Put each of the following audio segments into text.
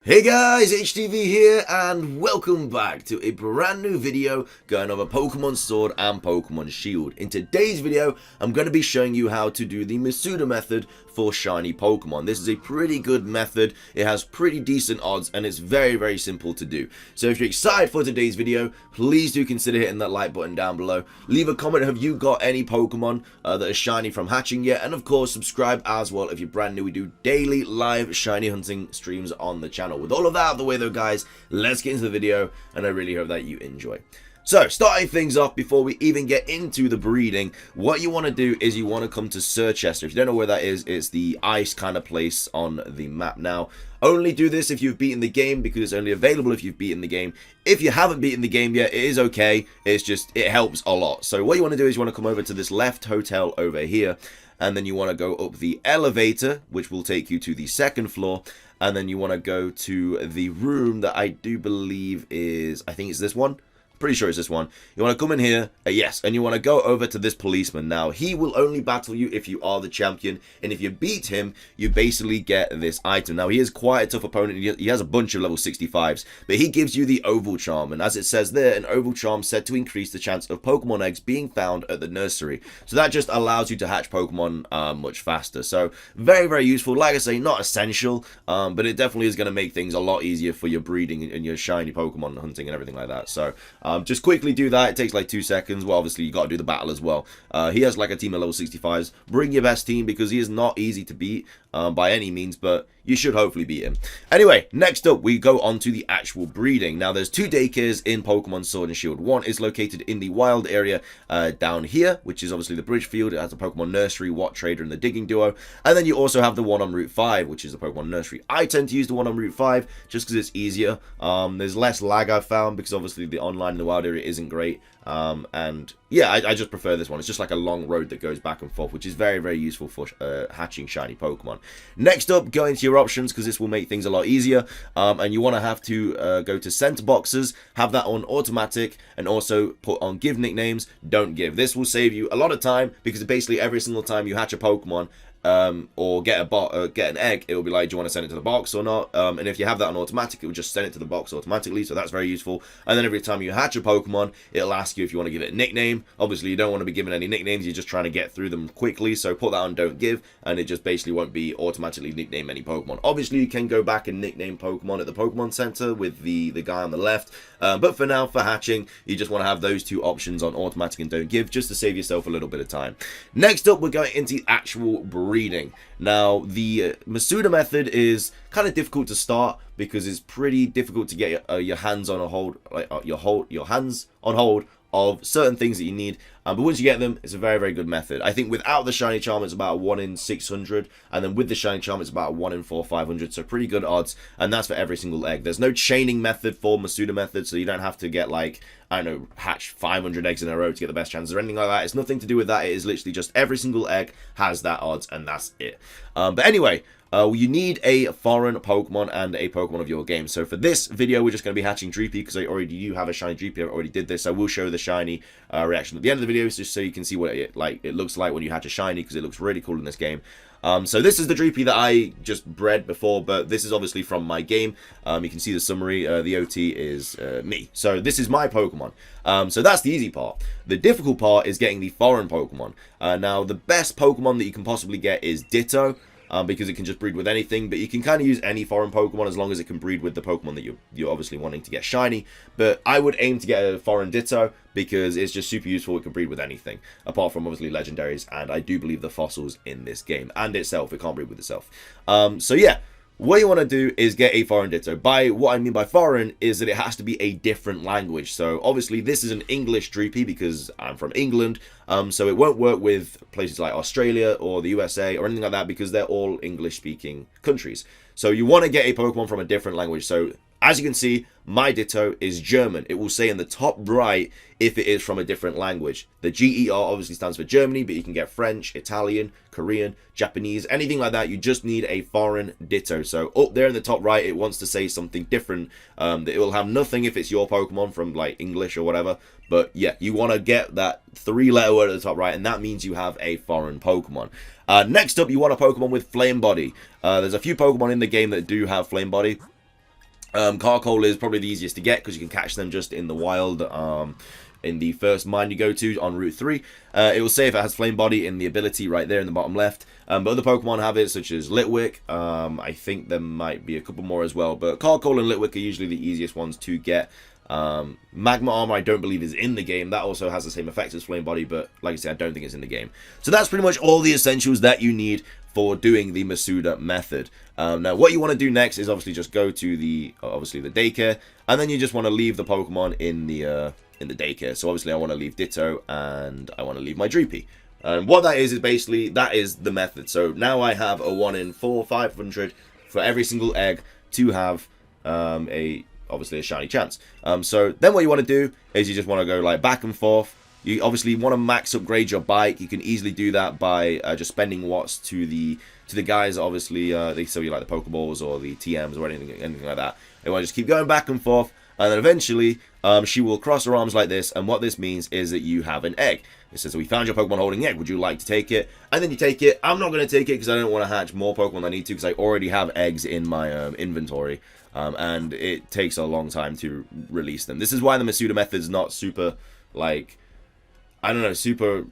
Hey guys, HDvee here, and welcome back to a brand new video going over Pokemon Sword and Pokemon Shield. In today's video, I'm going to be showing you how to do the Masuda method for shiny Pokemon. This is a pretty good method, it has pretty decent odds, and it's very simple to do. So if you're excited for today's video, please do consider hitting that like button down below. Leave a comment, have you got any Pokemon that are shiny from hatching yet? And of course, subscribe as well if you're brand new. We do daily live shiny hunting streams on the channel. With all of that out of the way though guys, let's get into the video, and I really hope that you enjoy. So, starting things off, before we even get into the breeding, what you want to do is you want to come to Sirchester. If you don't know where that is, it's the ice kind of place on the map. Now, only do this if you've beaten the game, because it's only available if you've beaten the game. If you haven't beaten the game yet, it is okay. It's just, it helps a lot. So what you want to do is you want to come over to this left hotel over here, and then you want to go up the elevator, which will take you to the second floor. And then you want to go to the room that I do believe is, I think it's this one. Pretty sure it's this one. You want to come in here, yes, and you want to go over to this policeman. Now, he will only battle you if you are the champion, and if you beat him, you basically get this item. Now, he is quite a tough opponent. He has a bunch of level 65s, but he gives you the Oval Charm, and as it says there, an Oval Charm said to increase the chance of Pokemon eggs being found at the nursery. So that just allows you to hatch Pokemon much faster. So very useful. Like I say, not essential, but it definitely is going to make things a lot easier for your breeding and your shiny Pokemon hunting and everything like that. So just quickly do that. It takes like 2 seconds. Well, obviously you got to do the battle as well. He has like a team of level 65s. Bring your best team, because he is not easy to beat by any means, but you should hopefully beat him. Anyway, next up we go on to the actual breeding. Now, there's 2 daycares in Pokemon Sword and Shield. One is located in the wild area down here, which is obviously the bridge field. It has a Pokemon Nursery, Watt Trader, and the Digging Duo. And then you also have the one on Route 5, which is the Pokemon Nursery. I tend to use the one on Route 5 just because it's easier. There's less lag I've found, because obviously the online in the wild area isn't great. And yeah, I just prefer this one. It's just like a long road that goes back and forth, which is very useful for hatching shiny Pokemon. Next up, go into your options, because this will make things a lot easier. And you want to have to go to center boxes, have that on automatic, and also put on give nicknames, don't give. This will save you a lot of time, because basically every single time you hatch a Pokemon, or get an egg, it will be like, do you want to send it to the box or not? And if you have that on automatic, it will just send it to the box automatically, so that's very useful. And then every time you hatch a Pokemon, it'll ask you if you want to give it a nickname. Obviously, you don't want to be given any nicknames, you're just trying to get through them quickly, so put that on don't give, and it just basically won't be automatically nickname any Pokemon. Obviously, you can go back and nickname Pokemon at the Pokemon Center with the guy on the left, but for now, for hatching, you just want to have those 2 options on automatic and don't give, just to save yourself a little bit of time. Next up, we're going into actual breeding. Now, the Masuda method is kind of difficult to start, because it's pretty difficult to get your hands on a hold, your hands on hold of certain things that you need. But once you get them, it's a very good method. I think without the shiny charm, it's about 1 in 600, and then with the shiny charm, it's about 1 in 400-500. So pretty good odds, and that's for every single egg. There's no chaining method for Masuda method, so you don't have to get like, I don't know, hatch 500 eggs in a row to get the best chances or anything like that. It's nothing to do with that. It is literally just every single egg has that odds, and that's it. But anyway, you need a foreign Pokemon and a Pokemon of your game. So for this video, we're just going to be hatching Dreepy, because I already do have a shiny Dreepy. I already did this. I will show the shiny reaction at the end of the video, just so you can see what it looks like when you hatch a shiny, because it looks really cool in this game. So this is the Dreepy that I just bred before, but this is obviously from my game. You can see the summary. The OT is me. So this is my Pokemon. So that's the easy part. The difficult part is getting the foreign Pokemon. Now, the best Pokemon that you can possibly get is Ditto. Because it can just breed with anything, but you can kind of use any foreign Pokemon as long as it can breed with the Pokemon that you're obviously wanting to get shiny. But I would aim to get a foreign Ditto, because it's just super useful. It can breed with anything, apart from obviously legendaries, and I do believe the fossils in this game, and itself, it can't breed with itself. So yeah, what you want to do is get a foreign Ditto. What I mean by foreign is that it has to be a different language. So obviously this is an English Dreepy, because I'm from England, so it won't work with places like Australia or the USA or anything like that, because they're all English speaking countries. So you want to get a Pokemon from a different language. So as you can see, my Ditto is German. It will say in the top right if it is from a different language. The GER obviously stands for Germany, but you can get French, Italian, Korean, Japanese, anything like that. You just need a foreign Ditto. So up there in the top right, it wants to say something different. That it will have nothing if it's your Pokemon from like English or whatever. But yeah, you want to get that 3-letter word at the top right, and that means you have a foreign Pokemon. Next up, you want a Pokemon with Flame Body. There's a few Pokemon in the game that do have Flame Body. Carcoal is probably the easiest to get because you can catch them just in the wild. In the first mine you go to on Route 3. It will say if it has Flame Body in the ability right there in the bottom left. But other Pokemon have it, such as Litwick. I think there might be a couple more as well. But Carcoal and Litwick are usually the easiest ones to get. Magma Armor I don't believe is in the game. That also has the same effect as Flame Body, but like I said, I don't think it's in the game. So that's pretty much all the essentials that you need for doing the Masuda method. Now what you want to do next is obviously just go to the Daycare, and then you just want to leave the Pokemon in the Daycare. So obviously I want to leave Ditto and I want to leave my HDvee. And what that is basically, that is the method. So now I have a 1 in 500 for every single egg to have obviously a shiny chance. So then what you want to do is you just want to go like back and forth. You obviously want to max upgrade your bike. You can easily do that by just spending watts to the guys. Obviously, they sell you like the Pokeballs or the TMs or anything like that. You want to just keep going back and forth, and then eventually she will cross her arms like this. And what this means is that you have an egg. It says, we found your Pokemon holding the egg. Would you like to take it? And then you take it. I'm not going to take it because I don't want to hatch more Pokemon than I need to because I already have eggs in my inventory. And it takes a long time to release them. This is why the Masuda method is not super, like, I don't know, super...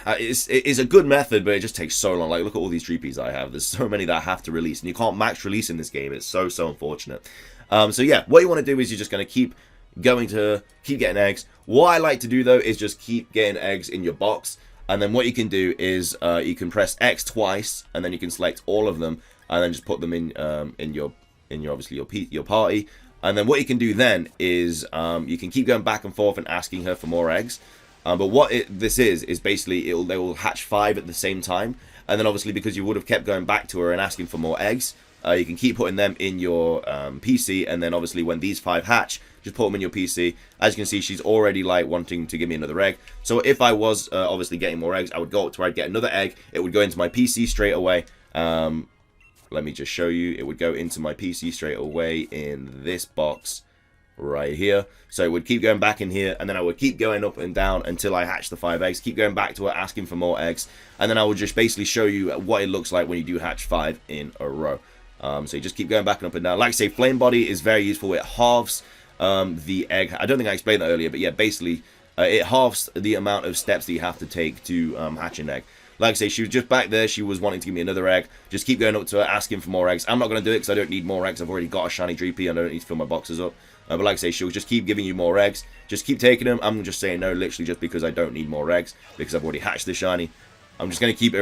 It's a good method, but it just takes so long. Like, look at all these Dreepies I have. There's so many that I have to release, and you can't max release in this game. It's so unfortunate. So yeah, what you want to do is you're just going to keep getting eggs. What I like to do, though, is just keep getting eggs in your box. And then what you can do is you can press X twice, and then you can select all of them, and then just put them in your obviously your party. And then what you can do then is you can keep going back and forth and asking her for more eggs. But what this is basically they will hatch 5 at the same time, and then obviously because you would have kept going back to her and asking for more eggs, you can keep putting them in your PC, and then obviously when these 5 hatch, just put them in your PC. As you can see, she's already like wanting to give me another egg. So if I was obviously getting more eggs, I would go up to where I'd get another egg. It would go into my PC straight away. Let me just show you. It would go into my PC straight away in this box right here. So it would keep going back in here, and then I would keep going up and down until I hatch the 5 eggs. Keep going back to her, asking for more eggs, and then I would just basically show you what it looks like when you do hatch 5 in a row. So you just keep going back and up and down. Like I say, Flame Body is very useful. It halves the egg. I don't think I explained that earlier, but yeah, basically it halves the amount of steps that you have to take to hatch an egg. Like I say, she was just back there. She was wanting to give me another egg. Just keep going up to her, asking for more eggs. I'm not going to do it because I don't need more eggs. I've already got a shiny Dreepy. I don't need to fill my boxes up. But like I say, she'll just keep giving you more eggs. Just keep taking them. I'm just saying no, literally just because I don't need more eggs. Because I've already hatched the shiny. I'm just going to keep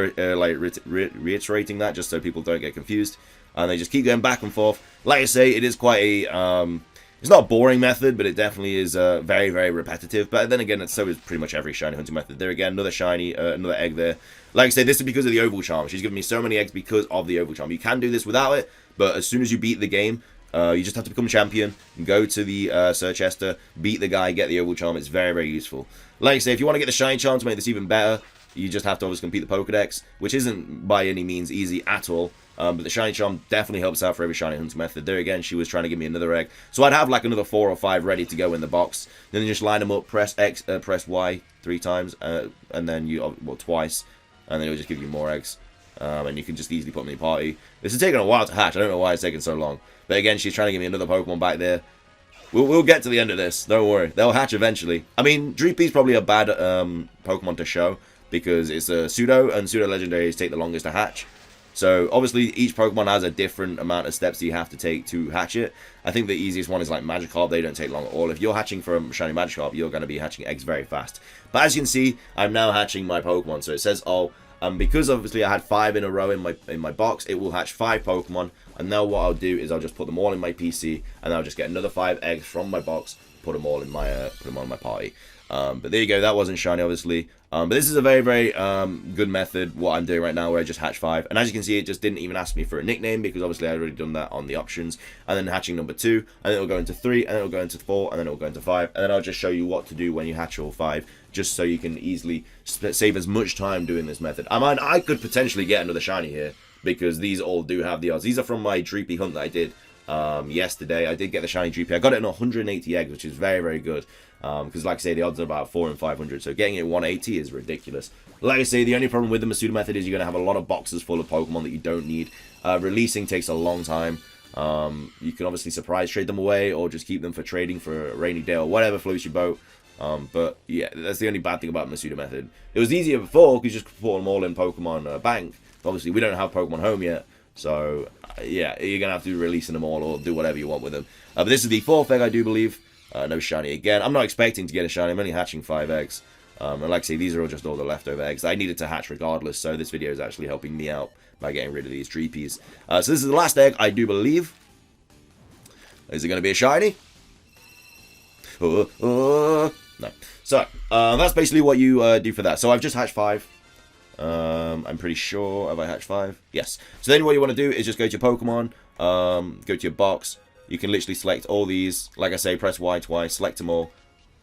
reiterating that just so people don't get confused. And they just keep going back and forth. Like I say, it is quite a... it's not a boring method, but it definitely is very, very repetitive. But then again, so is pretty much every shiny hunting method. There again, another shiny, another egg there. Like I say, this is because of the Oval Charm. She's given me so many eggs because of the Oval Charm. You can do this without it, but as soon as you beat the game, you just have to become champion, go to the Search Ester, beat the guy, get the Oval Charm. It's very, very useful. Like I say, if you want to get the shiny charm to make this even better, you just have to obviously complete the Pokedex, which isn't by any means easy at all. But the shiny charm definitely helps out for every shiny hunting method. There again, she was trying to give me another egg, so I'd have like another 4 or 5 ready to go in the box. Then you just line them up, press X, press Y 3 times, and then twice, and then it'll just give you more eggs. And you can just easily put them in your party. This is taking a while to hatch. I don't know why it's taking so long. But again, she's trying to give me another Pokemon back there. We'll get to the end of this. Don't worry. They'll hatch eventually. I mean, Dreepy's probably a bad Pokemon to show because it's a Pseudo, and Pseudo Legendaries take the longest to hatch. So, obviously, each Pokemon has a different amount of steps that you have to take to hatch it. I think the easiest one is like Magikarp. They don't take long at all. If you're hatching from Shiny Magikarp, you're going to be hatching eggs very fast. But as you can see, I'm now hatching my Pokemon. So it says, because obviously I had 5 in a row in my box, it will hatch 5 Pokemon. And now what I'll do is I'll just put them all in my PC, and I'll just get another 5 eggs from my box, put them all in my party. But there you go. That wasn't shiny, obviously. But this is a very, very good method, what I'm doing right now, where I just hatch 5. And as you can see, it just didn't even ask me for a nickname, because obviously I'd already done that on the options. And then hatching number 2, and then it'll go into 3, and then it'll go into 4, and then it'll go into 5. And then I'll just show you what to do when you hatch all 5, just so you can easily save as much time doing this method. I mean, I could potentially get another shiny here, because these all do have the odds. These are from my Dreepy hunt that I did yesterday. I did get the shiny Dreepy. I got it in 180 eggs, which is very, very good. Because like I say, the odds are about 4 in 500, so getting it 180 is ridiculous. Like I say, the only problem with the Masuda method is you're going to have a lot of boxes full of Pokemon that you don't need. Releasing takes a long time. You can obviously surprise trade them away, or just keep them for trading for a rainy day or whatever floats your boat. But yeah, that's the only bad thing about the Masuda method. It was easier before because you just put them all in Pokemon Bank. Obviously, we don't have Pokemon Home yet, so yeah, you're gonna have to be releasing them all or do whatever you want with them. But this is the 4th egg, I do believe. No shiny again. I'm not expecting to get a shiny. I'm only hatching 5 eggs. And like I say, these are all just all the leftover eggs I needed to hatch regardless. So this video is actually helping me out by getting rid of these Dreepies. So this is the last egg, I do believe. Is it going to be a shiny? No. So, that's basically what you do for that. So I've just hatched 5. I'm pretty sure. Have I hatched 5? Yes. So then what you want to do is just go to your Pokemon, go to your box. You can literally select all these. Like I say, press Y twice, select them all,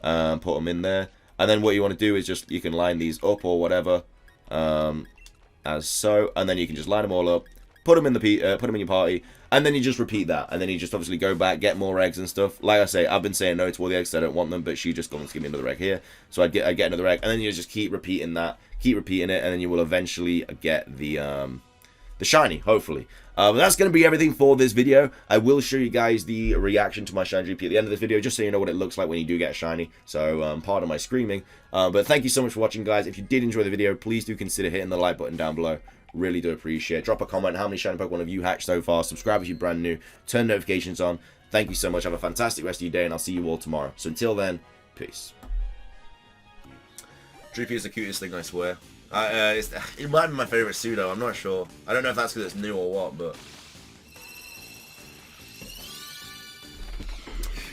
put them in there. And then what you want to do is just, you can line these up or whatever, as so. And then you can just line them all up, put them in your party, and then you just repeat that. And then you just obviously go back, get more eggs and stuff. Like I say, I've been saying no to all the eggs, so I don't want them, but she just going to give me another egg here. So I get another egg, and then you just keep repeating that, keep repeating it, and then you will eventually get the shiny, hopefully. But that's going to be everything for this video. I will show you guys the reaction to my shiny Dreepy at the end of this video, just so you know what it looks like when you do get a shiny. So, pardon my screaming. But thank you so much for watching, guys. If you did enjoy the video, please do consider hitting the like button down below. Really do appreciate it. Drop a comment how many shiny Pokemon have you hatched so far. Subscribe if you're brand new. Turn notifications on. Thank you so much. Have a fantastic rest of your day, and I'll see you all tomorrow. So until then, peace. Dreepy is the cutest thing, I swear. It might be my favourite pseudo, I'm not sure. I don't know if that's because it's new or what, but...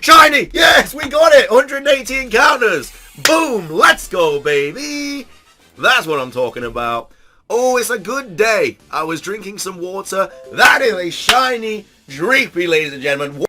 Shiny! Yes, we got it! 180 encounters! Boom! Let's go, baby! That's what I'm talking about. Oh, it's a good day. I was drinking some water. That is a shiny Dreepy, ladies and gentlemen.